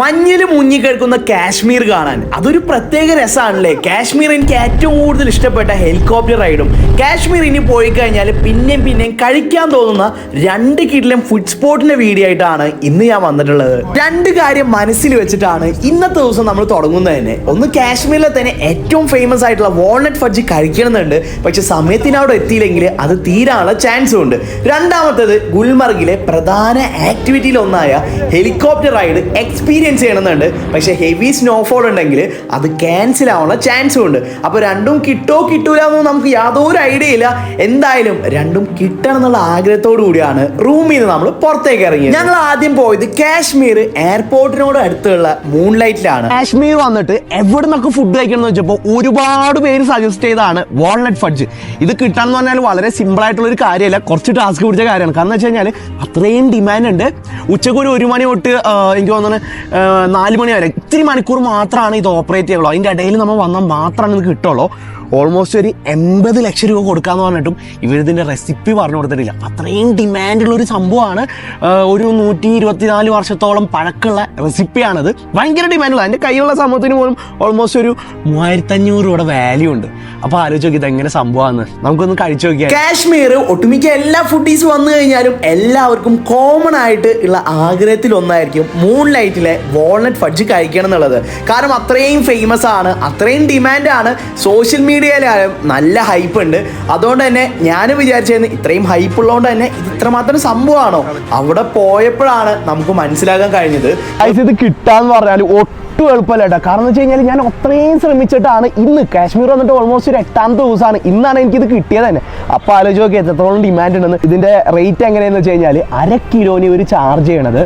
മഞ്ഞിൽ മുങ്ങിക്കിടക്കുന്ന കാശ്മീർ കാണാൻ അതൊരു പ്രത്യേക രസമാണല്ലേ. കാശ്മീർ എനിക്ക് ഏറ്റവും കൂടുതൽ ഇഷ്ടപ്പെട്ട ഹെലികോപ്റ്റർ റൈഡും. കാശ്മീർ ഇനി പോയി കഴിഞ്ഞാൽ പിന്നെയും കഴിക്കാൻ തോന്നുന്ന രണ്ട് കിടിലൻ ഫുഡ് സ്പോട്ടിന്റെ വീഡിയോ ആയിട്ടാണ് ഇന്ന് ഞാൻ വന്നിട്ടുള്ളത്. രണ്ട് കാര്യം മനസ്സിൽ വെച്ചിട്ടാണ് ഇന്നത്തെ ദിവസം നമ്മൾ തുടങ്ങുന്നത് തന്നെ. ഒന്ന്, കാശ്മീരിലെ തന്നെ ഏറ്റവും ഫേമസ് ആയിട്ടുള്ള വാൾനട്ട് ഫഡ്ജ് കഴിക്കണമെന്നുണ്ട്. പക്ഷെ സമയത്തിന് അവിടെ എത്തിയില്ലെങ്കിൽ അത് തീരാനുള്ള ചാൻസും ഉണ്ട്. രണ്ടാമത്തേത്, ഗുൽമർഗിലെ പ്രധാന ആക്ടിവിറ്റിയിൽ ഒന്നായ ഹെലികോപ്റ്റർ റൈഡ് എക്സ്പീരിയൻസ് ചെയ്യണമെന്നുണ്ട്. പക്ഷെ ഹെവി സ്നോഫോൾ ഉണ്ടെങ്കിൽ അത് ക്യാൻസൽ ആവാനുള്ള ചാൻസും ഉണ്ട്. അപ്പോൾ രണ്ടും കിട്ടൂല എന്ന് നമുക്ക് യാതൊരു ഐഡിയ ഇല്ല. എന്തായാലും രണ്ടും കിട്ടണം എന്നുള്ള ആഗ്രഹത്തോടു കൂടിയാണ് റൂമിൽ നിന്ന് നമ്മൾ പുറത്തേക്ക് ഇറങ്ങിയത്. ഞങ്ങൾ ആദ്യം പോയത് കാശ്മീർ എയർപോർട്ടിനോട് അടുത്തുള്ള മൂൺലൈറ്റിലാണ്. കാശ്മീർ വന്നിട്ട് എവിടെ നിന്നൊക്കെ ഫുഡ് കഴിക്കണം എന്ന് വെച്ചപ്പോൾ ഒരുപാട് പേര് സജസ്റ്റ് ചെയ്തതാണ് വാൾനട്ട് ഫഡ്ജ്. ഇത് കിട്ടാന്ന് പറഞ്ഞാൽ വളരെ സിമ്പിൾ ആയിട്ടുള്ള ഒരു കാര്യമല്ല, കുറച്ച് ടാസ്ക് പിടിച്ച കാര്യമാണ്. കാരണം വെച്ച് കഴിഞ്ഞാൽ അത്രയും ഡിമാൻഡ് ഉണ്ട്. ഉച്ചക്ക് ഒരു മണി തൊട്ട് എനിക്ക് തോന്നുന്നത് 4 മണി വരെ ഇത്തിരി മണിക്കൂർ മാത്രമാണ് ഇത് ഓപ്പറേറ്റ് ചെയ്യുള്ളൂ. അതിൻ്റെ ഇടയിൽ നമ്മൾ വന്നാൽ മാത്രമാണ് ഇത് കിട്ടുള്ളൂ. ഓൾമോസ്റ്റ് ഒരു 80 ലക്ഷം രൂപ കൊടുക്കാമെന്ന് പറഞ്ഞിട്ടും ഇവരിതിൻ്റെ റെസിപ്പി പറഞ്ഞു കൊടുത്തിട്ടില്ല. അത്രയും ഡിമാൻഡുള്ളൊരു സംഭവമാണ്. ഒരു 124 വർഷത്തോളം പഴക്കമുള്ള റെസിപ്പിയാണത്. ഭയങ്കര ഡിമാൻഡുള്ള, അതിൻ്റെ കയ്യിലുള്ള സംഭവത്തിന് പോലും ഓൾമോസ്റ്റ് ഒരു 3500 രൂപയുടെ വാല്യൂ ഉണ്ട്. അപ്പോൾ ആലോചിച്ച് നോക്കി ഇതെങ്ങനെ സംഭവമാണ്, നമുക്കൊന്ന് കഴിച്ചു നോക്കിയാൽ. കാശ്മീർ ഒട്ടുമിക്ക എല്ലാ ഫുഡീസ് വന്നു കഴിഞ്ഞാലും എല്ലാവർക്കും കോമൺ ആയിട്ട് ഉള്ള ആഗ്രഹത്തിൽ ഒന്നായിരിക്കും മൂൺലൈറ്റിലെ വാൾനട്ട് ഫഡ്ജ് കഴിക്കണം എന്നുള്ളത്. കാരണം അത്രയും ഫേമസ് ആണ്, അത്രയും ഡിമാൻഡാണ്. സോഷ്യൽ മീഡിയയിലായാലും നല്ല ഹൈപ്പ് ഉണ്ട്. അതുകൊണ്ട് തന്നെ ഞാനും വിചാരിച്ചിരുന്നു ഇത്രയും ഹൈപ്പ് ഉള്ളതുകൊണ്ട് തന്നെ ഇത് ഇത്രമാത്രം സംഭവമാണോ. അവിടെ പോയപ്പോഴാണ് നമുക്ക് മനസ്സിലാക്കാൻ കഴിഞ്ഞത് ഇത് കിട്ടാന്ന് പറഞ്ഞാൽ ഒട്ടും എളുപ്പമല്ല കേട്ടോ. കാരണം എന്ന് വെച്ച് കഴിഞ്ഞാൽ ഞാൻ അത്രയും ശ്രമിച്ചിട്ടാണ് ഇന്ന് കാശ്മീർ വന്നിട്ട് ഓൾമോസ്റ്റ് ഒരു 8ാമത്തെ ദിവസമാണ്. ഇന്നാണ് എനിക്കിത് കിട്ടിയത് തന്നെ. അപ്പോൾ ആലോചിച്ച് നോക്കി എത്രത്തോളം ഡിമാൻഡ് ഉണ്ടെന്ന്. ഇതിൻ്റെ റേറ്റ് എങ്ങനെയാണെന്ന് വെച്ച് കഴിഞ്ഞാൽ 1/2 കിലോന് ഇവർ ചാർജ് ചെയ്യണത്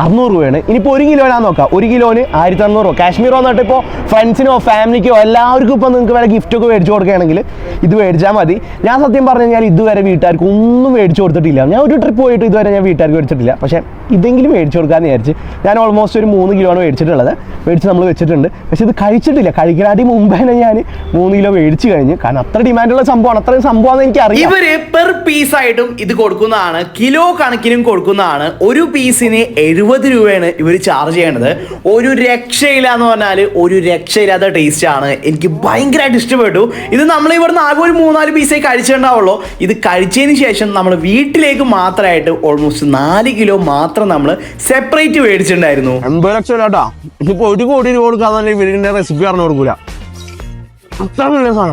600 രൂപയാണ്. ഇനിയിപ്പോൾ 1 കിലോനാന്ന് നോക്കാം, 1 കിലോന് 1600 രൂപ. കാശ്മീർ വന്നിട്ട് ഇപ്പോൾ ഫ്രണ്ട്സിനോ ഫാമിലിക്കോ എല്ലാവർക്കും ഇപ്പോൾ നിങ്ങൾക്ക് വല്ല ഗിഫ്റ്റൊക്കെ മേടിച്ചു കൊടുക്കുകയാണെങ്കിൽ ഇത് മേടിച്ചാൽ മതി. ഞാൻ സത്യം പറഞ്ഞു കഴിഞ്ഞാൽ ഇതുവരെ വീട്ടുകാർക്ക് ഒന്നും മേടിച്ചു കൊടുത്തിട്ടില്ല. ഞാൻ ഒരു ട്രിപ്പ് പോയിട്ട് ഇതുവരെ ഞാൻ വീട്ടുകാർക്ക് മേടിച്ചിട്ടില്ല. പക്ഷേ ഇതെങ്കിലും മേടിച്ചു കൊടുക്കാമെന്ന് വിചാരിച്ച് ഞാൻ ഓൾമോസ്റ്റ് ഒരു 3 കിലോയാണ് മേടിച്ചിട്ടുള്ളത്. മേടിച്ച് നമ്മൾ വെച്ചിട്ടുണ്ട്. പക്ഷെ ഇത് കഴിച്ചിട്ടില്ല. കഴിക്കാനായിട്ട് മുമ്പ് തന്നെ ഞാൻ 3 കിലോ മേടിച്ച് കഴിഞ്ഞു. കാരണം അത്ര ഡിമാൻഡുള്ള സംഭവമാണ്, അത്രയും സംഭവമാണെന്ന് എനിക്ക് അറിയാം. ഇവര് പെർ പീസായിട്ടും ഇത് കൊടുക്കുന്നതാണ്, കിലോ കണക്കിനും കൊടുക്കുന്നതാണ്. ഒരു പീസിന് 70 രൂപയാണ് ഇവർ ചാർജ് ചെയ്യണത്. ഒരു രക്ഷയില്ല എന്ന് പറഞ്ഞാൽ ഒരു രക്ഷയില്ലാത്ത ടേസ്റ്റ് ആണ്. എനിക്ക് ഭയങ്കരമായിട്ട് ഇഷ്ടപ്പെട്ടു. ഇത് നമ്മൾ ഇവിടുന്ന് ആകെ ഒരു 3-4 പീസേ കഴിച്ചിട്ടുണ്ടാവുള്ളൂ. ഇത് കഴിച്ചതിന് ശേഷം നമ്മൾ വീട്ടിലേക്ക് മാത്രമായിട്ട് ഓൾമോസ്റ്റ് 4 കിലോ മാത്രം നമ്മൾ സെപ്പറേറ്റ് മേടിച്ചിട്ടുണ്ടായിരുന്നു. 80 ലക്ഷം കേട്ടോ. ഇപ്പോൾ 1 കോടി രൂപ കൊടുക്കാതെ വീടിൻ്റെ റെസിപ്പി പറഞ്ഞു കൊടുക്കൂല.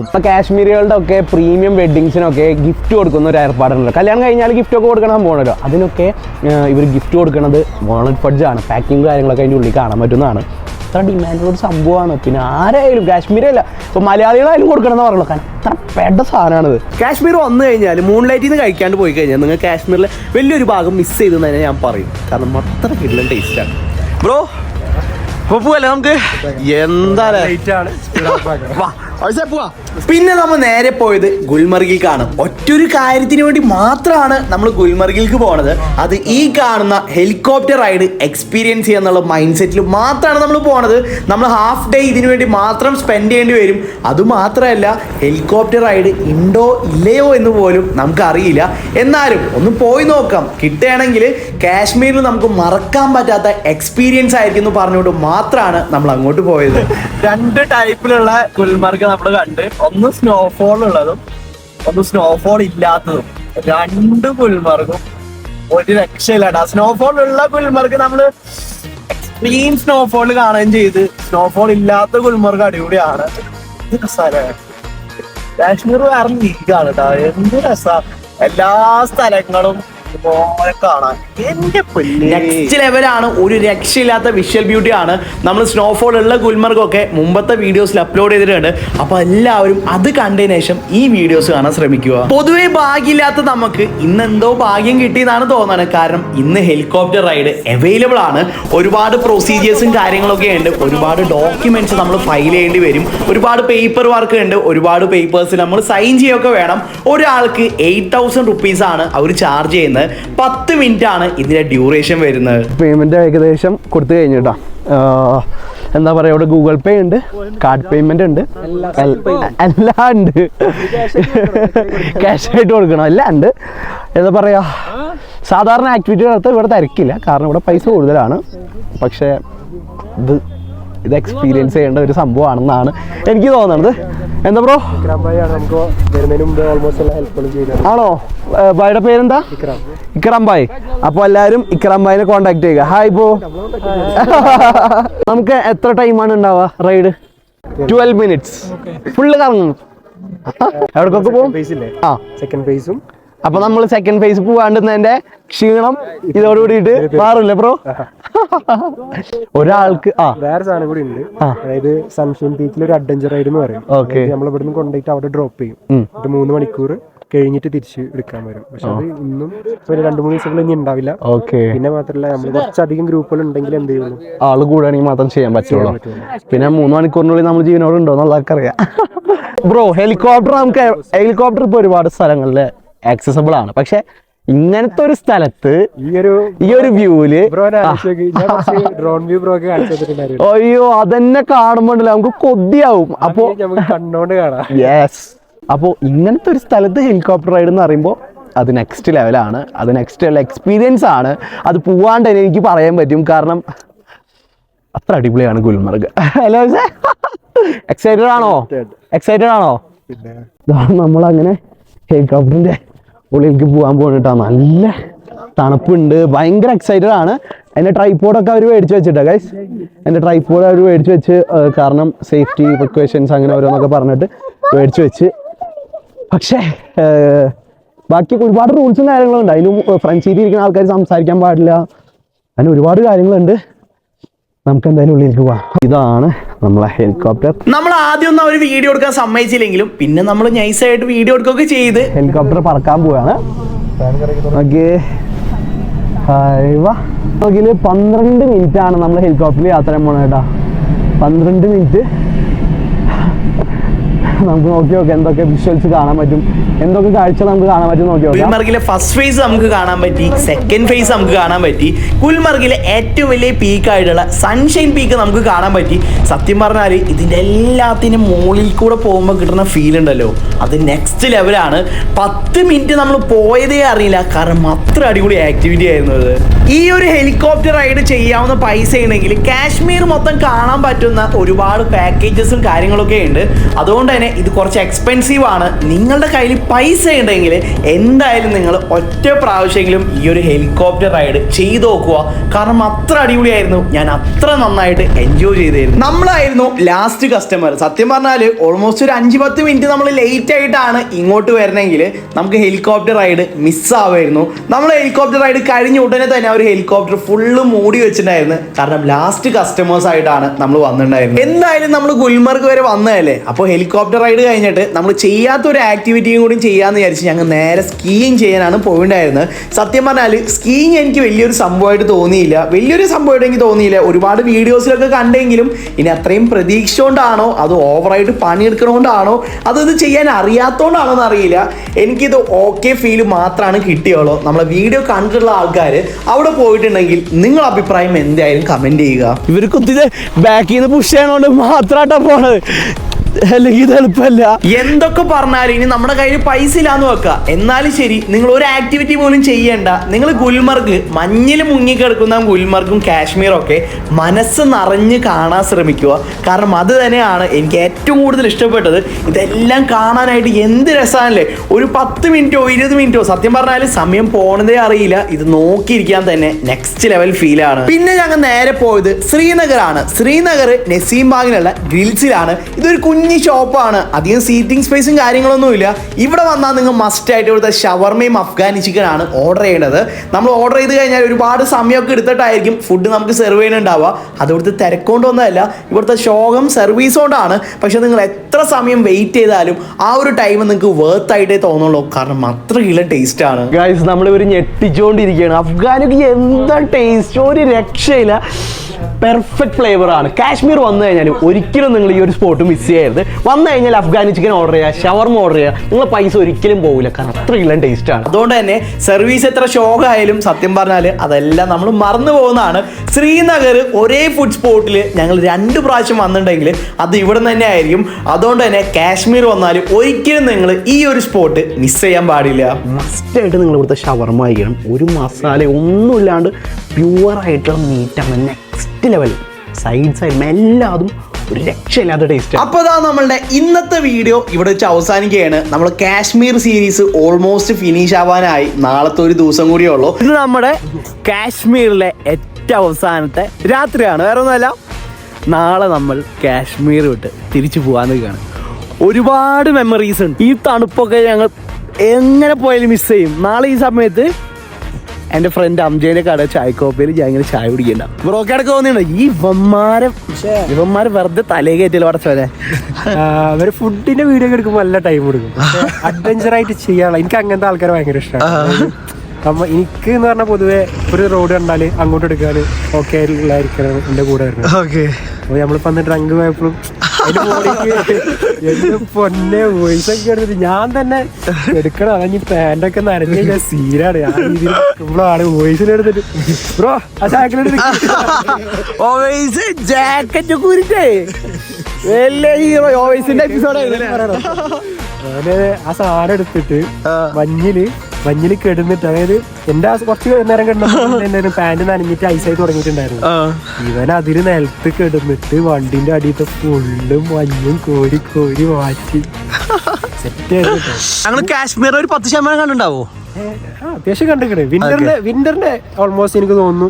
ഇപ്പൊ കാശ്മീരികളുടെ ഒക്കെ പ്രീമിയം വെഡിങ്സിനൊക്കെ ഗിഫ്റ്റ് കൊടുക്കുന്ന ഒരു ഏർപ്പാടുണ്ടല്ലോ. കല്യാണം കഴിഞ്ഞാൽ ഗിഫ്റ്റ് ഒക്കെ കൊടുക്കണം പോകണല്ലോ. അതിനൊക്കെ ഇവർ ഗിഫ്റ്റ് കൊടുക്കുന്നത് വാൾനട്ട് ഫഡ്ജ് ആണ്. പാക്കിങ് കാര്യങ്ങളൊക്കെ അതിൻ്റെ ഉള്ളിൽ കാണാൻ പറ്റുന്നതാണ്. അത്ര ഡിമാൻഡുള്ള ഒരു സംഭവമാണ്. പിന്നെ ആരായാലും കാശ്മീരല്ല, ഇപ്പോൾ മലയാളികളായാലും കൊടുക്കണം എന്ന് പറയുള്ളൂ. കാരണം അത്ര പെട്ട സാധനമാണിത്. കാശ്മീർ വന്നു കഴിഞ്ഞാൽ മൂൺലൈറ്റിൽ നിന്ന് കഴിക്കാണ്ട് പോയി കഴിഞ്ഞാൽ നിങ്ങൾ കാശ്മീരിലെ വലിയൊരു ഭാഗം മിസ് ചെയ്തെന്ന് തന്നെ ഞാൻ പറയും. കാരണം അത്ര കിടലൻ ടേസ്റ്റാണ്. ബ്രോ പോവല്ലേ നമുക്ക്? എന്താ പിന്നെ നമ്മൾ നേരെ പോയത് ഗുൽമർഗിലേക്കാണ്. ഒറ്റൊരു കാര്യത്തിന് വേണ്ടി മാത്രമാണ് നമ്മൾ ഗുൽമർഗിലേക്ക് പോണത്. അത് ഈ കാണുന്ന ഹെലികോപ്റ്റർ റൈഡ് എക്സ്പീരിയൻസ് ചെയ്യാന്നുള്ള മൈൻഡ് സെറ്റിൽ മാത്രമാണ് നമ്മൾ പോണത്. നമ്മൾ ഹാഫ് ഡേ ഇതിനു വേണ്ടി മാത്രം സ്പെൻഡ് ചെയ്യേണ്ടി വരും. അതുമാത്രമല്ല, ഹെലികോപ്റ്റർ റൈഡ് ഉണ്ടോ ഇല്ലയോ എന്ന് പോലും നമുക്കറിയില്ല. എന്നാലും ഒന്ന് പോയി നോക്കാം. കിട്ടുകയാണെങ്കിൽ കാശ്മീരിൽ നമുക്ക് മറക്കാൻ പറ്റാത്ത എക്സ്പീരിയൻസ് ആയിരിക്കും എന്ന് പറഞ്ഞുകൊണ്ട് മാത്രമാണ് നമ്മൾ അങ്ങോട്ട് പോയത്. 2 ടൈപ്പിലുള്ള ഗുൽമർഗ് നമ്മൾ കണ്ട്. ഒന്ന് സ്നോഫോൾ ഉള്ളതും ഒന്ന് സ്നോഫോൾ ഇല്ലാത്തതും. 2 ഗുൽമർഗും ഒരു രക്ഷയില്ലാട്ടാ. സ്നോഫോൾ ഉള്ള ഗുൽമർഗ് നമ്മള് എക്സ്ട്രീം സ്നോഫോൾ കാണുകയും ചെയ്ത്, സ്നോഫോൾ ഇല്ലാത്ത ഗുൽമർഗ് അടിപൊളിയാണ്. ഇത് രസമാണ്. കാശ്മീർ വേറെ ലീഗാണ് കേട്ടോ. എന്ത് രസാ, എല്ലാ സ്ഥലങ്ങളും ഇതുപോലെ കാണാൻ. നെക്സ്റ്റ് ലെവലാണ്. ഒരു രക്ഷയില്ലാത്ത വിഷ്വൽ ബ്യൂട്ടി ആണ്. നമ്മൾ സ്നോഫോൾ ഉള്ള ഗുൽമർഗൊക്കെ മുമ്പത്തെ വീഡിയോസിൽ അപ്ലോഡ് ചെയ്തിട്ടുണ്ട്. അപ്പോൾ എല്ലാവരും അത് കണ്ടതിന് ശേഷം ഈ വീഡിയോസ് കാണാൻ ശ്രമിക്കുക. പൊതുവേ ഭാഗ്യമില്ലാത്ത നമുക്ക് ഇന്ന് എന്തോ ഭാഗ്യം കിട്ടിയെന്നാണ് തോന്നുന്നത്. കാരണം ഇന്ന് ഹെലികോപ്റ്റർ റൈഡ് അവൈലബിൾ ആണ്. ഒരുപാട് പ്രൊസീജിയേഴ്സും കാര്യങ്ങളൊക്കെ ഉണ്ട്. ഒരുപാട് ഡോക്യുമെന്റ്സ് നമ്മൾ ഫയൽ ചെയ്യേണ്ടി വരും. ഒരുപാട് പേപ്പർ വർക്ക് ഉണ്ട്. ഒരുപാട് പേപ്പേഴ്സ് നമ്മൾ സൈൻ ചെയ്യുകയൊക്കെ വേണം. ഒരാൾക്ക് 8000 rupees ആണ് അവർ ചാർജ് ചെയ്യുന്നത്. 10 മിനിറ്റ് ആണ് ഇതിന്റെ ഡ്യൂറേഷൻ വരുന്നത്. പേയ്മെന്റ് ഏകദേശം കൊടുത്തു കഴിഞ്ഞിട്ടാ. എന്താ പറയുക, ഇവിടെ ഗൂഗിൾ പേ ഉണ്ട്, കാർഡ് പേയ്മെന്റ് ഉണ്ട്, എല്ലാം ഉണ്ട്. ക്യാഷ് ആയിട്ട് കൊടുക്കണം, എല്ലാം ഉണ്ട്. എന്താ പറയാ, സാധാരണ ആക്ടിവിറ്റി നടത്താൻ ഇവിടെ തിരക്കില്ല, കാരണം ഇവിടെ പൈസ കൂടുതലാണ്. പക്ഷേ ഇത് എക്സ്പീരിയൻസ് ചെയ്യേണ്ട ഒരു സംഭവമാണെന്നാണ് എനിക്ക് തോന്നുന്നത്. എന്താ ബ്രോ? ആണോ? ബായുടെ പേരെന്താ? ഇക്രാം ബായ്. അപ്പോൾ എല്ലാവരും ഇക്രാം ബായിനെ കോൺടാക്ട് ചെയ്യുക. Hi bro. നമുക്ക് എത്ര ടൈമാണ് ഉണ്ടാവുക റൈഡ്? 12 minutes ഫുള്ള് കറങ്ങും. എവിടേക്കൊക്കെ പോകും? ആ, സെക്കൻഡ് ഫേസും. അപ്പൊ നമ്മൾ സെക്കൻഡ് ഫേസ് പോവാണ്ടുന്നതിന്റെ ക്ഷീണം ഇതോടുകൂടിയിട്ട് മാറില്ലേ ബ്രോ? ഒരാൾക്ക് വേറെ സാധനം കൂടി ഉണ്ട്. അതായത് സൺഷൈൻ പീക്കിൽ ഒരു അഡ്വഞ്ചർ റൈഡ് എന്ന് പറയും. നമ്മൾ ഇവിടുന്ന് കൊണ്ടുപോയിട്ട് അവിടെ ഡ്രോപ്പ് ചെയ്യും. 3 മണിക്കൂർ കഴിഞ്ഞിട്ട് തിരിച്ച് എടുക്കാൻ വരും. പക്ഷെ അത് ഇന്നും ഒരു 2-3 ദിവസങ്ങൾ ഇനി ഉണ്ടാവില്ല. പിന്നെ മാത്രമല്ല നമ്മൾ കുറച്ചധികം ഗ്രൂപ്പുകൾ ഉണ്ടെങ്കിൽ എന്ത് ചെയ്യുള്ളൂ, ആള് കൂടുകയാണെങ്കിൽ മാത്രം ചെയ്യാൻ പറ്റുള്ളൂ. പിന്നെ 3 മണിക്കൂറിനുള്ളിൽ നമ്മൾ ജീവനോട് ഉണ്ടോ എന്നുള്ളതൊക്കെ അറിയാം. ബ്രോ, ഹെലികോപ്റ്റർ ഇപ്പൊ ഒരുപാട് സ്ഥലങ്ങളിൽ ആക്സസബിൾ ആണ്. പക്ഷെ ഇങ്ങനത്തെ ഒരു സ്ഥലത്ത് ഈ ഒരു വ്യൂവില് അയ്യോ അതെന്നെ കാണുമ്പോണ്ടല്ലോ നമുക്ക് കൊതിയാവും. അപ്പൊ കണ്ടോണ്ട് കാണാം. യെസ്. അപ്പോൾ ഇങ്ങനത്തെ ഒരു സ്ഥലത്ത് ഹെലികോപ്റ്റർ റൈഡ് എന്ന് പറയുമ്പോൾ അത് നെക്സ്റ്റ് ലെവലാണ്. അത് നെക്സ്റ്റ് ലെവൽ എക്സ്പീരിയൻസ് ആണ്. അത് പോവാണ്ട് തന്നെ എനിക്ക് പറയാൻ പറ്റും, കാരണം അത്ര അടിപൊളിയാണ് ഗുൽമർഗ്. ഹലോ, എക്സൈറ്റഡ് ആണോ? നമ്മളങ്ങനെ ഹെലികോപ്റ്ററിന്റെ ഉള്ളിലേക്ക് പോകാൻ പോകണിട്ടാ. നല്ല തണുപ്പുണ്ട്, ഭയങ്കര എക്സൈറ്റഡ് ആണ്. എൻ്റെ ട്രൈപോഡൊക്കെ അവർ മേടിച്ച് വെച്ചിട്ടാ ഗൈസ്. എൻ്റെ ട്രൈപോഡ് അവർ മേടിച്ച് വെച്ച്, കാരണം സേഫ്റ്റി പ്രിക്കോഷൻസ് അങ്ങനെ ഓരോന്നൊക്കെ പറഞ്ഞിട്ട് മേടിച്ച് വെച്ച്. പക്ഷേ ബാക്കി ഒരുപാട് റൂൾസും കാര്യങ്ങളുണ്ട്. അതിലും ഫ്രണ്ട് സീറ്റിൽ ഇരിക്കുന്ന ആൾക്കാർ സംസാരിക്കാൻ പാടില്ല, അതിന് ഒരുപാട് കാര്യങ്ങളുണ്ട്. നമുക്ക് എന്തായാലും ഉള്ളിലേക്ക് പോവാം. ഇതാണ് നമ്മളെ ഹെലികോപ്റ്റർ. നമ്മൾ ആദ്യം ഒന്നും ഒരു വീഡിയോ എടുക്കാൻ സമ്മതിച്ചില്ലെങ്കിലും പിന്നെ നമ്മൾ നൈസായിട്ട് വീഡിയോ എടുക്കുകയൊക്കെ ചെയ്ത് ഹെലികോപ്റ്റർ പറക്കാൻ പോവാണ്. ഓക്കെ, 12 മിനിറ്റ് ആണ് നമ്മൾ ഹെലികോപ്റ്ററിൽ യാത്ര ചെയ്യാൻ പോണത് കേട്ടോ. 12 മിനിറ്റ് നമുക്ക് നോക്കി നോക്കാം എന്തൊക്കെ വിഷ്വൽസ് കാണാൻ പറ്റും, എന്തൊക്കെ കാഴ്ച നമുക്ക് കാണാൻ പറ്റും നോക്കി നോക്കാം. ഗുൽമർഗിലെ ഫസ്റ്റ് ഫേസ് നമുക്ക് കാണാൻ പറ്റി, സെക്കൻഡ് ഫേസ് നമുക്ക് കാണാൻ പറ്റി, ഗുൽമർഗിലെ ഏറ്റവും വലിയ പീക്കായിട്ടുള്ള സൺഷൈൻ പീക്ക് നമുക്ക് കാണാൻ പറ്റി. സത്യം പറഞ്ഞാൽ ഇതിൻ്റെ എല്ലാത്തിനും മുകളിൽ കൂടെ പോകുമ്പോൾ കിട്ടുന്ന ഫീൽ ഉണ്ടല്ലോ, അത് നെക്സ്റ്റ് ലെവലാണ്. 10 മിനിറ്റ് നമ്മൾ പോയതേ അറിയില്ല, കാരണം അത്ര അടിപൊളി ആക്ടിവിറ്റി ആയിരുന്നു അത്. ഈ ഒരു ഹെലികോപ്റ്റർ റൈഡ് ചെയ്യാവുന്ന പൈസ ഉണ്ടെങ്കിൽ കാശ്മീർ മൊത്തം കാണാൻ പറ്റുന്ന ഒരുപാട് പാക്കേജസും കാര്യങ്ങളൊക്കെ ഉണ്ട്. അതുകൊണ്ട് തന്നെ ഇത് കുറച്ച് എക്സ്പെൻസീവ് ആണ്. നിങ്ങളുടെ കയ്യിൽ പൈസ ഉണ്ടെങ്കിൽ എന്തായാലും നിങ്ങൾ ഒറ്റ പ്രാവശ്യമെങ്കിലും ഈ ഒരു ഹെലികോപ്റ്റർ റൈഡ് ചെയ്ത് നോക്കുക, കാരണം അത്ര അടിപൊളിയായിരുന്നു. ഞാൻ അത്ര നന്നായിട്ട് എൻജോയ് ചെയ്തായിരുന്നു. നമ്മളായിരുന്നു ലാസ്റ്റ് കസ്റ്റമർ. സത്യം പറഞ്ഞാൽ ഓൾമോസ്റ്റ് ഒരു 5-10 മിനിറ്റ് നമ്മൾ ലേറ്റ് ആയിട്ടാണ് ഇങ്ങോട്ട് വരണമെങ്കിൽ നമുക്ക് ഹെലികോപ്റ്റർ റൈഡ് മിസ്സാവുമായിരുന്നു. നമ്മൾ ഹെലികോപ്റ്റർ റൈഡ് കഴിഞ്ഞ ഉടനെ തന്നെ ഒരു ഹെലികോപ്റ്റർ ഫുള്ള് മൂടി വെച്ചിട്ടുണ്ടായിരുന്നു, കാരണം ലാസ്റ്റ് കസ്റ്റമേഴ്സ് ആയിട്ടാണ് നമ്മൾ വന്നിട്ടുണ്ടായിരുന്നത്. എന്തായാലും നമ്മൾ ഗുൽമർഗ് വരെ വന്നതല്ലേ, അപ്പോൾ ഹെലികോപ്റ്റർ റൈഡ് കഴിഞ്ഞിട്ട് നമ്മൾ ചെയ്യാത്തൊരു ആക്ടിവിറ്റിയും കൂടി ചെയ്യാമെന്ന് വിചാരിച്ച് ഞങ്ങൾ നേരെ സ്കീയിങ് ചെയ്യാനാണ് പോയിട്ടുണ്ടായിരുന്നത്. സത്യം പറഞ്ഞാൽ സ്കീയിങ് എനിക്ക് വലിയൊരു സംഭവമായിട്ട് തോന്നിയില്ല, എനിക്ക് തോന്നിയില്ല. ഒരുപാട് വീഡിയോസിലൊക്കെ കണ്ടെങ്കിലും ഇനി അത്രയും പ്രതീക്ഷ കൊണ്ടാണോ അതോ ഓവറായിട്ട് പണിയെടുക്കണോണ്ടാണോ അതത് ചെയ്യാൻ അറിയാത്തോണ്ടാണോ എന്ന് അറിയില്ല. എനിക്കിത് ഓക്കെ ഫീൽ മാത്രമാണ് കിട്ടിയുള്ളൂ. നമ്മളെ വീഡിയോ കണ്ടിട്ടുള്ള ആൾക്കാർ അവിടെ പോയിട്ടുണ്ടെങ്കിൽ നിങ്ങളുടെ അഭിപ്രായം എന്തായാലും കമന്റ് ചെയ്യുക. ഇവർ കുത്തിയത് ബാക്കിൽ നിന്ന് പുഷ് ചെയ്യണോണ്ട് മാത്രമായിട്ടാണ് പോണത്, അല്ലെങ്കിൽ ഇത് എളുപ്പമല്ല. എന്തൊക്കെ പറഞ്ഞാലും ഇനി നമ്മുടെ കയ്യിൽ പൈസ ഇല്ലാന്ന് വെക്കുക, എന്നാലും ശരി നിങ്ങൾ ഒരു ആക്ടിവിറ്റി പോലും ചെയ്യണ്ട. നിങ്ങൾ ഗുൽമർഗ് മഞ്ഞിൽ മുങ്ങിക്കിടക്കുന്ന ഗുൽമർഗും കാശ്മീറും ഒക്കെ മനസ്സ് നിറഞ്ഞ് കാണാൻ ശ്രമിക്കുക, കാരണം അത് തന്നെയാണ് എനിക്ക് ഏറ്റവും കൂടുതൽ ഇഷ്ടപ്പെട്ടത്. ഇതെല്ലാം കാണാനായിട്ട് എന്ത് രസമാണല്ലേ. ഒരു 10 മിനിറ്റോ 20 മിനിറ്റോ സത്യം പറഞ്ഞാൽ സമയം പോണതേ അറിയില്ല. ഇത് നോക്കിയിരിക്കാൻ തന്നെ നെക്സ്റ്റ് ലെവൽ ഫീലാണ്. പിന്നെ ഞങ്ങൾ നേരെ പോയത് ശ്രീനഗറാണ്. ശ്രീനഗർ നസീം ബാഗിലുള്ള ഗ്രിൽസിലാണ്. ഇതൊരു കുഞ്ഞി ഷോപ്പാണ്, അധികം സീറ്റിംഗ് സ്പേസും കാര്യങ്ങളൊന്നുമില്ല. ഇവിടെ വന്നാൽ നിങ്ങൾ മസ്റ്റ് ആയിട്ട് ഇവിടുത്തെ ഷവർമയും അഫ്ഗാനി ചിക്കനാണ് ഓർഡർ ചെയ്യേണ്ടത്. നമ്മൾ ഓർഡർ ചെയ്ത് കഴിഞ്ഞാൽ ഒരുപാട് സമയമൊക്കെ എടുത്തിട്ടായിരിക്കും ഫുഡ് നമുക്ക് സെർവ് ചെയ്യുന്നുണ്ടാവുക. അത് ഇവിടുത്തെ തിരക്കൊണ്ടൊന്നുമല്ല, ഇവിടുത്തെ ഷോകം സർവീസ് കൊണ്ടാണ്. പക്ഷെ നിങ്ങൾ എത്ര സമയം വെയിറ്റ് ചെയ്താലും ആ ഒരു ടൈം നിങ്ങൾക്ക് വേർത്ത് ആയിട്ടേ തോന്നുള്ളൂ, കാരണം അത്ര കിലോ ടേസ്റ്റ് ആണ്. ഗൈസ്, നമ്മളിവർ ഞെട്ടിച്ചുകൊണ്ടിരിക്കുകയാണ്. അഫ്ഗാനൊക്കെ എന്താ ടേസ്റ്റ്, ഒരു രക്ഷയില്ല. പെർഫെക്റ്റ് ഫ്ലേവറാണ്. കാശ്മീർ വന്നു കഴിഞ്ഞാൽ ഒരിക്കലും നിങ്ങൾ ഈ ഒരു സ്പോട്ട് മിസ് ചെയ്യരുത്. വന്നു കഴിഞ്ഞാൽ അഫ്ഗാനി ചിക്കൻ ഓർഡർ ചെയ്യുക, ഷവർമ ഓർഡർ ചെയ്യുക, നിങ്ങളെ പൈസ ഒരിക്കലും പോകില്ല, കാരണം അത്ര ഇല്ല ടേസ്റ്റാണ്. അതുകൊണ്ട് തന്നെ സർവീസ് എത്ര ഷോക്കായാലും സത്യം പറഞ്ഞാൽ അതെല്ലാം നമ്മൾ മറന്നു പോകുന്നതാണ്. ശ്രീനഗർ ഒരേ ഫുഡ് സ്പോട്ടിൽ ഞങ്ങൾ 2 പ്രാവശ്യം വന്നിട്ടുണ്ടെങ്കിൽ അത് ഇവിടെ തന്നെ ആയിരിക്കും. അതുകൊണ്ട് തന്നെ കാശ്മീർ വന്നാൽ ഒരിക്കലും നിങ്ങൾ ഈ ഒരു സ്പോട്ട് മിസ് ചെയ്യാൻ പാടില്ല. മസ്റ്റായിട്ട് നിങ്ങൾ ഇവിടുത്തെ ഷവർമ കഴിക്കണം. ഒരു മസാല ഒന്നുമില്ലാണ്ട് പ്യുവറായിട്ടുള്ള മീറ്റാണ്, നെക്സ്റ്റ് ലെവൽ. സൈഡ്സ് ആയിരുന്നു എല്ലാതും ഒരു രക്ഷയില്ലാത്ത ടേസ്റ്റ്. അപ്പോൾ ഇതാ നമ്മളുടെ ഇന്നത്തെ വീഡിയോ ഇവിടെ വെച്ച് അവസാനിക്കുകയാണ്. നമ്മൾ കാശ്മീർ സീരീസ് ഓൾമോസ്റ്റ് ഫിനിഷ് ആവാനായി. നാളത്തെ ഒരു ദിവസം കൂടിയേ ഉള്ളൂ. ഇത് നമ്മുടെ കാശ്മീരിലെ ഏറ്റവും അവസാനത്തെ രാത്രിയാണ്. വേറെ ഒന്നുമല്ല, നാളെ നമ്മൾ കാശ്മീർ വിട്ട് തിരിച്ചു പോകാൻ നിൽക്കുകയാണ്. ഒരുപാട് മെമ്മറീസ് ഉണ്ട്. ഈ തണുപ്പൊക്കെ ഞങ്ങൾ എങ്ങനെ പോയാലും മിസ് ചെയ്യും. നാളെ ഈ സമയത്ത് എൻ്റെ ഫ്രണ്ട് അംജയുടെ കട ചായക്കോപ്പയിൽ ഞാൻ ഇങ്ങനെ ചായ കുടിക്കണ്ട ബ്രോക്കടക്ക് തോന്നിയുണ്ട്. ഈ ഇവന്മാര് വെറുതെ തലേ കയറ്റില്ല പടച്ചോനെ. അവര് ഫുഡിന്റെ വീഡിയോ ഒക്കെ എടുക്കുമ്പോൾ നല്ല ടൈം കൊടുക്കും. അഡ്വഞ്ചർ ആയിട്ട് ചെയ്യാനുള്ള എനിക്ക് അങ്ങനത്തെ ആൾക്കാരെ ഭയങ്കര ഇഷ്ടമാണ്. എനിക്ക് എന്ന് പറഞ്ഞാൽ പൊതുവെ ഒരു റോഡ് കണ്ടാല് അങ്ങോട്ട് എടുക്കാൻ ഓക്കെ ആയിരിക്കണം എന്റെ കൂടെ വരുന്നത്. അപ്പൊ നമ്മളിപ്പോ അന്ന് ഡ്രങ്ക് പോയപ്പോഴും എന്റെ പൊന്നെ വോയിസ് ഒക്കെ എടുത്തിട്ട് ഞാൻ തന്നെ എടുക്കണം. അതഞ്ഞ് പാൻറ്റൊക്കെ നനഞ്ഞു കഴിഞ്ഞാൽ സീനാണ്. ആ രീതിയിൽ നമ്മളാണ് വോയിസിന് എടുത്തിട്ട് ബ്രോ ആ ജാക്കറ്റ് ആ സാധനം എടുത്തിട്ട് മഞ്ഞില് കിടന്നിട്ട്, അതായത് എന്റെ കുറച്ച് നേരം കിടന്നു പാന്റ് നനഞ്ഞിട്ട് ഐസായി തുടങ്ങിയിട്ടുണ്ടായിരുന്നു. ഇവൻ അതില് നിലത്ത് കിടന്നിട്ട് വണ്ടിന്റെ അടിയത്തെ ഫുള്ളും മഞ്ഞും കോരി കോരി മാറ്റി സെറ്റ് ആയിരുന്നു. ഞങ്ങൾ കാശ്മീർ ഒരു 10% കണ്ടുണ്ടാവോ? അത്യാവശ്യം കണ്ടിക്കണേ. വിന്ററിന്റെ ഓൾമോസ്റ്റ് എനിക്ക് തോന്നുന്നു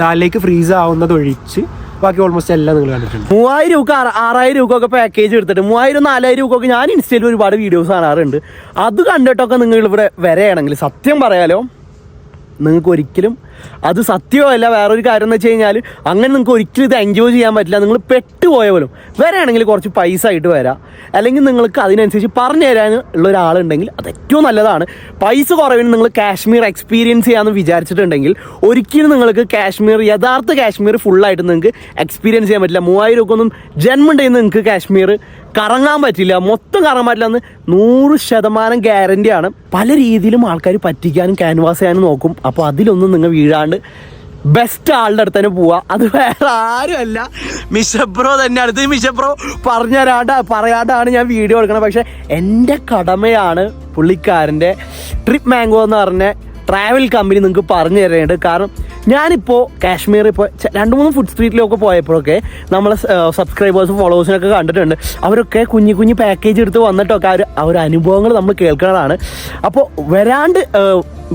ദാലിലേക്ക് ഫ്രീസ് ആവുന്നത് ഒഴിച്ച് ബാക്കി ഓൾമോസ്റ്റ് എല്ലാം നിങ്ങൾ കണ്ടിട്ടുണ്ട്. 3000 രൂപ 6000 രൂപ ഒക്കെ പാക്കേജ് എടുത്തിട്ട് 3000 4000 രൂപ ഒക്കെ ഞാൻ ഇൻസ്റ്റയിൽ ഒരുപാട് വീഡിയോസ് കാണാറുണ്ട്. അത് കണ്ടിട്ടൊക്കെ നിങ്ങൾ ഇവിടെ വരെയാണെങ്കിൽ സത്യം പറയാലോ, നിങ്ങൾക്ക് ഒരിക്കലും അത് സത്യമല്ല. വേറൊരു കാര്യം എന്ന് വെച്ച് കഴിഞ്ഞാൽ അങ്ങനെ നിങ്ങൾക്ക് ഒരിക്കലും ഇത് എൻജോയ് ചെയ്യാൻ പറ്റില്ല. നിങ്ങൾ പെട്ടുപോയ പോലും വരെയാണെങ്കിൽ കുറച്ച് പൈസ ആയിട്ട് വരാം, അല്ലെങ്കിൽ നിങ്ങൾക്ക് അതിനനുസരിച്ച് പറഞ്ഞു തരാൻ ഉള്ള ഒരാളുണ്ടെങ്കിൽ അത് ഏറ്റവും നല്ലതാണ്. പൈസ കുറവിന് നിങ്ങൾ കാശ്മീർ എക്സ്പീരിയൻസ് ചെയ്യാമെന്ന് വിചാരിച്ചിട്ടുണ്ടെങ്കിൽ ഒരിക്കലും നിങ്ങൾക്ക് കാശ്മീർ യഥാർത്ഥ കാശ്മീർ ഫുള്ളായിട്ട് നിങ്ങൾക്ക് എക്സ്പീരിയൻസ് ചെയ്യാൻ പറ്റില്ല. 3000 രൂപ ഒന്നും ജന്മമുണ്ടെങ്കിൽ നിങ്ങൾക്ക് കാശ്മീർ കറങ്ങാൻ പറ്റില്ല, മൊത്തം കറങ്ങാൻ പറ്റില്ല എന്ന് 100% ഗ്യാരണ്ടിയാണ്. പല രീതിയിലും ആൾക്കാർ പറ്റിക്കാനും ക്യാൻവാസ് ചെയ്യാനും നോക്കും. അപ്പോൾ അതിലൊന്നും നിങ്ങൾ വീഴാണ്ട് ബെസ്റ്റ് ആളുടെ അടുത്ത് തന്നെ പോവുക. അത് വേറെ ആരുമല്ല, മിഷബ്രോ തന്നെയാണ്. ഇത് മിഷബ്രോ പറയാണ്ടാണ് ഞാൻ വീഡിയോ എടുക്കണം. പക്ഷെ എൻ്റെ കടമയാണ് പുള്ളിക്കാരൻ്റെ ട്രിപ്പ് മാംഗോ എന്ന് പറഞ്ഞ ട്രാവൽ കമ്പനി നിങ്ങൾക്ക് പറഞ്ഞു തരേണ്ടത്. കാരണം ഞാനിപ്പോൾ കാശ്മീർ ഇപ്പോൾ 2-3 ഫുഡ് സ്ട്രീറ്റിലൊക്കെ പോയപ്പോഴൊക്കെ നമ്മളെ സബ്സ്ക്രൈബേഴ്സും ഫോളോവേഴ്സിനൊക്കെ കണ്ടിട്ടുണ്ട്. അവരൊക്കെ കുഞ്ഞു പാക്കേജ് എടുത്ത് വന്നിട്ടൊക്കെ അവർ അനുഭവങ്ങൾ നമ്മൾ കേൾക്കുന്നതാണ്. അപ്പോൾ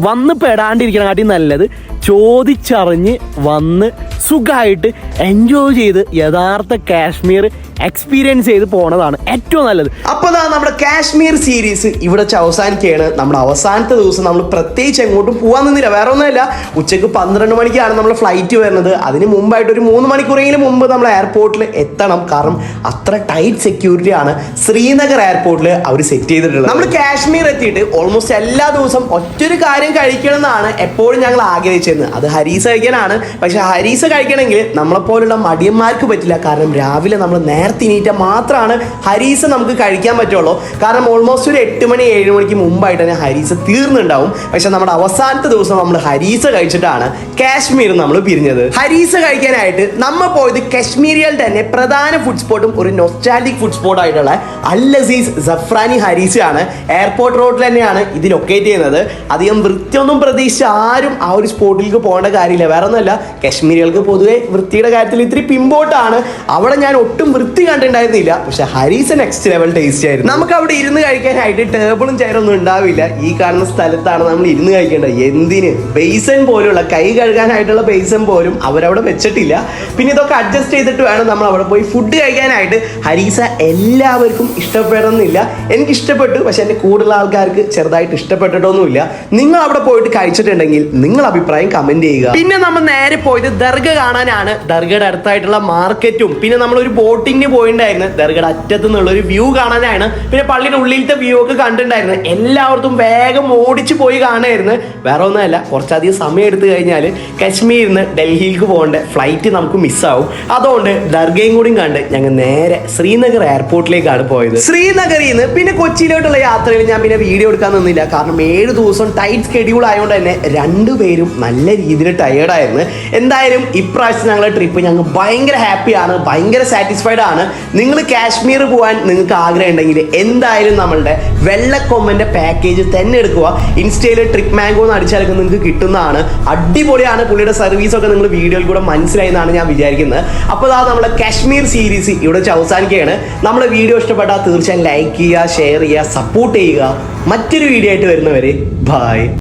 വന്ന് പെടാണ്ടിരിക്കണാട്ടി നല്ലത് ചോദിച്ചറിഞ്ഞ് വന്ന് സുഖമായിട്ട് എൻജോയ് ചെയ്ത് യഥാർത്ഥ കാശ്മീർ എക്സ്പീരിയൻസ് ചെയ്ത് പോണതാണ് ഏറ്റവും നല്ലത്. അപ്പോൾ നമ്മുടെ കാശ്മീർ സീരീസ് ഇവിടെ വെച്ച് അവസാനിക്കുകയാണ്. നമ്മുടെ അവസാനത്തെ ദിവസം നമ്മൾ പ്രത്യേകിച്ച് എങ്ങോട്ടും പോകാൻ നിന്നില്ല. വേറെ ഒന്നുമില്ല, ഉച്ചയ്ക്ക് 12 മണിക്കാണ് നമ്മൾ ഫ്ലൈറ്റ് വരുന്നത്. അതിന് മുമ്പായിട്ട് ഒരു 3 മണിക്കൂറെങ്കിലും മുമ്പ് നമ്മൾ എയർപോർട്ടിൽ എത്തണം. കാരണം അത്ര ടൈറ്റ് സെക്യൂരിറ്റി ആണ് ശ്രീനഗർ എയർപോർട്ടിൽ അവർ സെറ്റ് ചെയ്തിട്ടുള്ളത്. നമ്മൾ കാശ്മീർ എത്തിയിട്ട് ഓൾമോസ്റ്റ് എല്ലാ ദിവസവും ഒറ്റൊരു കാര്യം കഴിക്കണം എന്നാണ് എപ്പോഴും ഞങ്ങൾ ആഗ്രഹിച്ചിരുന്നത്. അത് ഹരീസ കഴിക്കാനാണ്. പക്ഷെ ഹരീസ കഴിക്കണമെങ്കിൽ നമ്മളെപ്പോലുള്ള മടിയന്മാർക്ക് പറ്റില്ല. കാരണം രാവിലെ നമ്മൾ നേരത്തെ എണീറ്റാൽ മാത്രമാണ് ഹരീസ നമുക്ക് കഴിക്കാൻ പറ്റുള്ളൂ. കാരണം ഓൾമോസ്റ്റ് ഒരു 8 മണി 7 മണിക്ക് മുമ്പായിട്ട് തന്നെ ഹരീസ തീർന്നുണ്ടാവും. പക്ഷെ നമ്മുടെ അവസാനത്തെ ദിവസം നമ്മൾ ഹരീസ കഴിച്ചിട്ടാണ് കാശ്മീർ നമ്മൾ പിരിഞ്ഞത്. ഹരീസ കഴിക്കാനായിട്ട് നമ്മൾ പോയത് കാശ്മീരിയിൽ തന്നെ പ്രധാന ഫുഡ് സ്പോട്ടും ഒരു നൊസ്റ്റാൽജിക് ഫുഡ് സ്പോട്ട് ആയിട്ടുള്ള അൽ അസീസ് സഫ്രാനി ഹരീസയാണ്. എയർപോർട്ട് റോഡിൽ തന്നെയാണ് ഇത് ലൊക്കേറ്റ് ചെയ്യുന്നത്. അധികം വൃത്തിയൊന്നും പ്രതീക്ഷിച്ച് ആരും ആ ഒരു സ്പോട്ടിലേക്ക് പോകേണ്ട കാര്യമില്ല. വേറെ ഒന്നുമല്ല, കാശ്മീരികൾക്ക് പൊതുവെ വൃത്തിയുടെ കാര്യത്തിൽ ഇത്തിരി പിമ്പോട്ടാണ്. അവിടെ ഞാൻ ഒട്ടും വൃത്തി കണ്ടിട്ടുണ്ടായിരുന്നില്ല. പക്ഷെ ഹരീസ നെക്സ്റ്റ് ലെവൽ ടേസ്റ്റ് ആയിരുന്നു. നമുക്ക് അവിടെ ഇരുന്ന് കഴിക്കാനായിട്ട് ടേബിളും ചെയറൊന്നും ഉണ്ടാവില്ല. ഈ കാണുന്ന സ്ഥലത്താണ് നമ്മൾ ഇരുന്ന് കഴിക്കേണ്ടത്. എന്തിന് ബേസൻ പോലുള്ള കൈ കഴുകാനായിട്ടുള്ള ബേസൻ പോലും അവരവിടെ വെച്ചിട്ടില്ല. പിന്നെ ഇതൊക്കെ അഡ്ജസ്റ്റ് ചെയ്തിട്ട് വേണം നമ്മൾ അവിടെ പോയി ഫുഡ് കഴിക്കാനായിട്ട്. ഹരീസ എല്ലാവർക്കും ഇഷ്ടപ്പെടണമെന്നില്ല. എനിക്ക് ഇഷ്ടപ്പെട്ടു, പക്ഷെ എൻ്റെ കൂടുതൽ ആൾക്കാർക്ക് ചെറുതായിട്ട് ഇഷ്ടപ്പെട്ടിട്ടൊന്നുമില്ല. നിങ്ങൾ അവിടെ പോയിട്ട് കഴിച്ചിട്ടുണ്ടെങ്കിൽ നിങ്ങൾ അഭിപ്രായം കമന്റ് ചെയ്യുക. പിന്നെ നമ്മൾ നേരെ പോയത് ദർഗ കാണാനാണ്. ദർഗയുടെ അടുത്തായിട്ടുള്ള മാർക്കറ്റും പിന്നെ നമ്മളൊരു ബോട്ടിങ്ങിന് മുന്നേ പോയിട്ടുണ്ടായിരുന്നു ദർഗയുടെ അറ്റത്ത് നിന്നുള്ള ഒരു വ്യൂ കാണാനാണ്. പിന്നെ പള്ളിയുടെ ഉള്ളിലത്തെ വ്യൂ ഒക്കെ കണ്ടിട്ടുണ്ടായിരുന്നു. എല്ലാവർക്കും വേഗം ഓടിച്ചു പോയി കാണുമായിരുന്നു. വേറെ ഒന്നുമല്ല, കുറച്ചധികം സമയം എടുത്തു കഴിഞ്ഞാൽ കാശ്മീരിൽ നിന്ന് ഡൽഹിയിലേക്ക് പോകേണ്ട ഫ്ലൈറ്റ് നമുക്ക് മിസ്സാവും. അതുകൊണ്ട് ദർഗയും കൂടിയും കണ്ട് ഞങ്ങൾ നേരെ ശ്രീനഗർ എയർപോർട്ടിലേക്കാണ് പോയത്. ശ്രീനഗറിൽ നിന്ന് പിന്നെ കൊച്ചിയിലോട്ടുള്ള യാത്രയിൽ ഞാൻ പിന്നെ വീഡിയോ എടുക്കാൻ നിന്നില്ല. കാരണം 7 ദിവസം ടൈറ്റ് സ്കെഡ്യൂൾ ആയതുകൊണ്ട് തന്നെ രണ്ടുപേരും നല്ല രീതിയിൽ ടയേർഡായിരുന്നു. എന്തായാലും ഇപ്രാവശ്യം ഞങ്ങളുടെ ട്രിപ്പ് ഞങ്ങൾ ഭയങ്കര ഹാപ്പിയാണ്, ഭയങ്കര സാറ്റിസ്ഫൈഡ് ആണ്. നിങ്ങൾ കാശ്മീർ പോകാൻ നിങ്ങൾക്ക് ആഗ്രഹം ഉണ്ടെങ്കിൽ എന്തായാലും നമ്മളുടെ വെള്ളക്കൊമ്പൻ്റെ പാക്കേജ് തന്നെ എടുക്കുക. ഇൻസ്റ്റയിൽ ട്രിപ്പ് മാംഗോ എന്ന് അടിച്ചാലൊക്കെ നിങ്ങൾക്ക് കിട്ടുന്നതാണ്. അടിപൊളിയാണ്. പുള്ളിയുടെ സർവീസൊക്കെ നിങ്ങൾ വീഡിയോയിൽ കൂടെ മനസ്സിലായി എന്നാണ് ഞാൻ വിചാരിക്കുന്നത്. അപ്പോൾ അതാ നമ്മളെ കാശ്മീർ സീരീസ് ഇവിടെ വെച്ച് അവസാനിക്കുകയാണ്. നമ്മുടെ വീഡിയോ ഇഷ്ടപ്പെട്ടാൽ തീർച്ചയായും ലൈക്ക് ചെയ്യുക, ഷെയർ ചെയ്യുക, സപ്പോർട്ട് ചെയ്യുക. മറ്റൊരു വീഡിയോ ആയിട്ട് വരുന്നവരെ ബൈ.